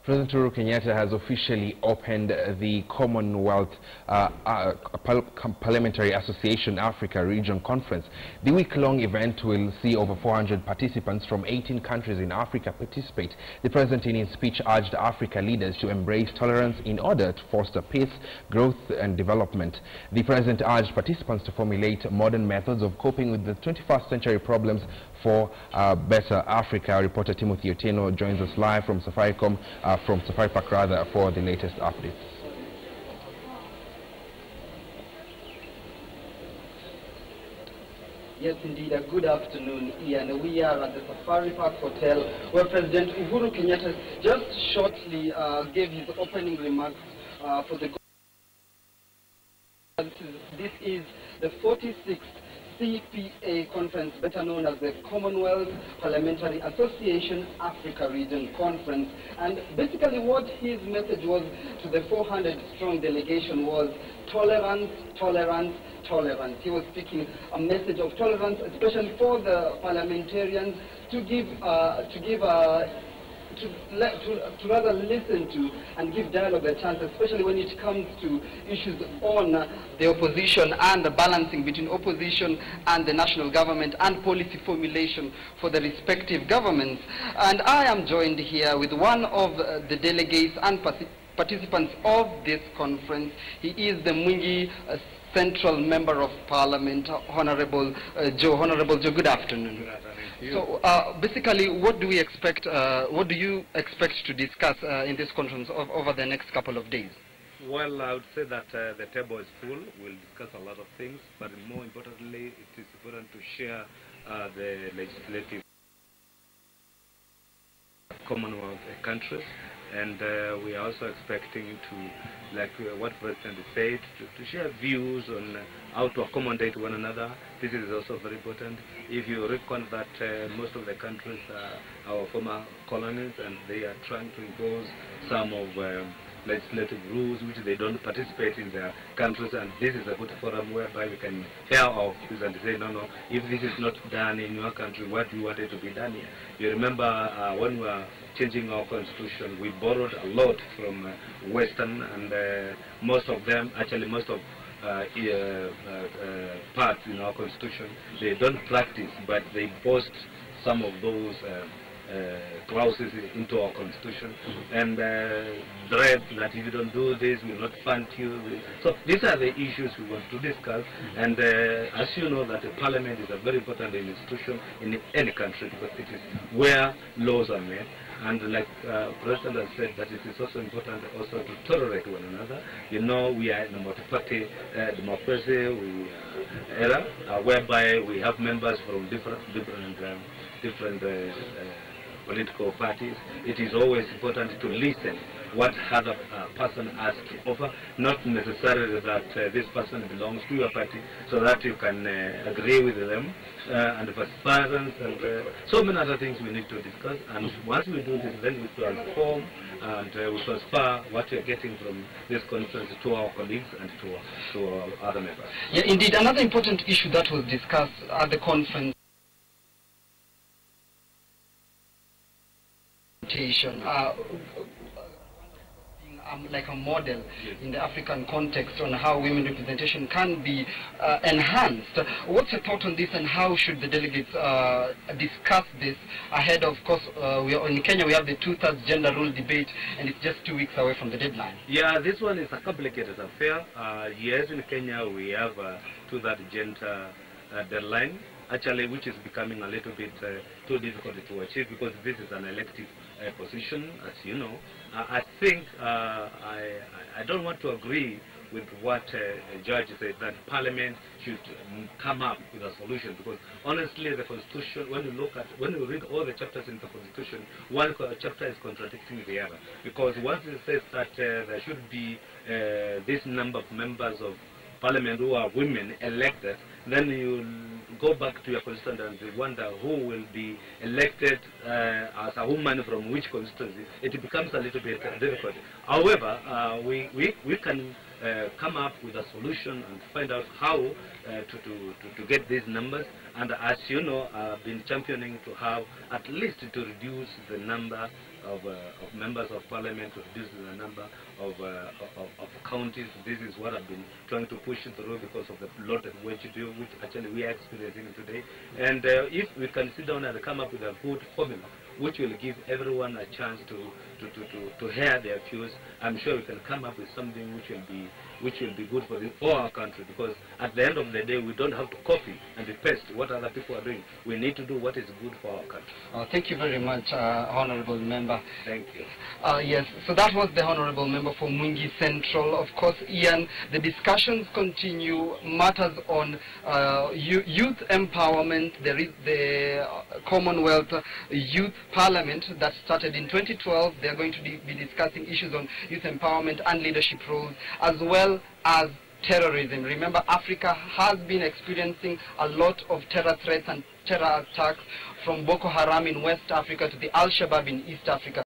President Uhuru Kenyatta has officially opened the Commonwealth Parliamentary Association Africa Region Conference. The week-long event will see over 400 participants from 18 countries in Africa participate. The president in his speech urged Africa leaders to embrace tolerance in order to foster peace, growth and development. The president urged participants to formulate modern methods of coping with the 21st century problems for better Africa. Reporter Timothy Otieno joins us live from Safari Park for the latest updates. Yes, indeed. A good afternoon, Ian. We are at the Safari Park Hotel, where President Uhuru Kenyatta just shortly gave his opening remarks for the. This is the 46th CPA conference, better known as the Commonwealth Parliamentary Association Africa Region Conference. And basically what his message was to the 400-strong delegation was tolerance, tolerance, tolerance. He was speaking a message of tolerance, especially for the parliamentarians, to rather listen to and give dialogue a chance, especially when it comes to issues on the opposition and the balancing between opposition and the national government and policy formulation for the respective governments. And I am joined here with one of the delegates and participants of this conference. He is the Mwingi Central Member of Parliament, Honorable Joe. Honorable Joe, good afternoon. Good afternoon. So basically, what do we expect? What do you expect to discuss in this conference over the next couple of days? Well, I would say that the table is full. We'll discuss a lot of things, but more importantly, it is important to share the legislative Commonwealth countries, and we are also expecting to, like what President said, to share views on how to accommodate one another. This is also very important. If you reckon that most of the countries are our former colonies, and they are trying to impose some of legislative rules which they don't participate in their countries, and this is a good forum whereby we can hear our views and say, no, if this is not done in your country, what do you want it to be done here? You remember when we were changing our constitution, we borrowed a lot from Western, and most of parts in our constitution, they don't practice, but they boast some of those clauses into our constitution, and threat that if you don't do this, we will not fund you. So these are the issues we want to discuss, and as you know that the parliament is a very important institution in any country, because it is where laws are made. And like President has said, that it is also important also to tolerate one another. You know, we are in a multi-party democracy era, whereby we have members from different political parties. It is always important to listen what other person has to offer, not necessarily that this person belongs to your party, so that you can agree with them, and for parents, and so many other things we need to discuss. And once we do this, then we transform and we transfer what we are getting from this conference to our colleagues and to our other members. Yeah, indeed. Another important issue that was discussed at the conference, like a model in the African context on how women representation can be enhanced. What's your thought on this, and how should the delegates discuss this ahead? Of course, in Kenya we have the 2/3 gender rule debate, and it's just 2 weeks away from the deadline. Yeah, this one is a complicated affair. Yes, in Kenya we have a 2/3 gender deadline, actually, which is becoming a little bit too difficult to achieve, because this is an elective position, as you know. I think I don't want to agree with what a judge said, that Parliament should come up with a solution, because honestly, the Constitution, when you read all the chapters in the Constitution, one chapter is contradicting the other, because once it says that there should be this number of members of Parliament who are women elected, then you go back to your constituency and wonder who will be elected as a woman from which constituency. It becomes a little bit difficult. However, we can come up with a solution and find out how to get these numbers. And as you know, I've been championing to have at least to reduce the number of members of parliament, to reduce the number of counties. This is what I've been trying to push through because of the lot of wage deal which actually we are experiencing today. And if we can sit down and come up with a good formula which will give everyone a chance to hear their views, I'm sure we can come up with something which will be good for our country, because at the end of the day we don't have to copy and paste what other people are doing. We need to do what is good for our country. Thank you very much, Honorable Member. Thank you. Yes, so that was the Honorable Member for Mwingi Central. Of course, Ian, the discussions continue, matters on youth empowerment. There is the Commonwealth Youth Parliament that started in 2012. They are going to be discussing issues on youth empowerment and leadership roles, as well as terrorism. Remember, Africa has been experiencing a lot of terror threats and terror attacks, from Boko Haram in West Africa to the Al-Shabaab in East Africa.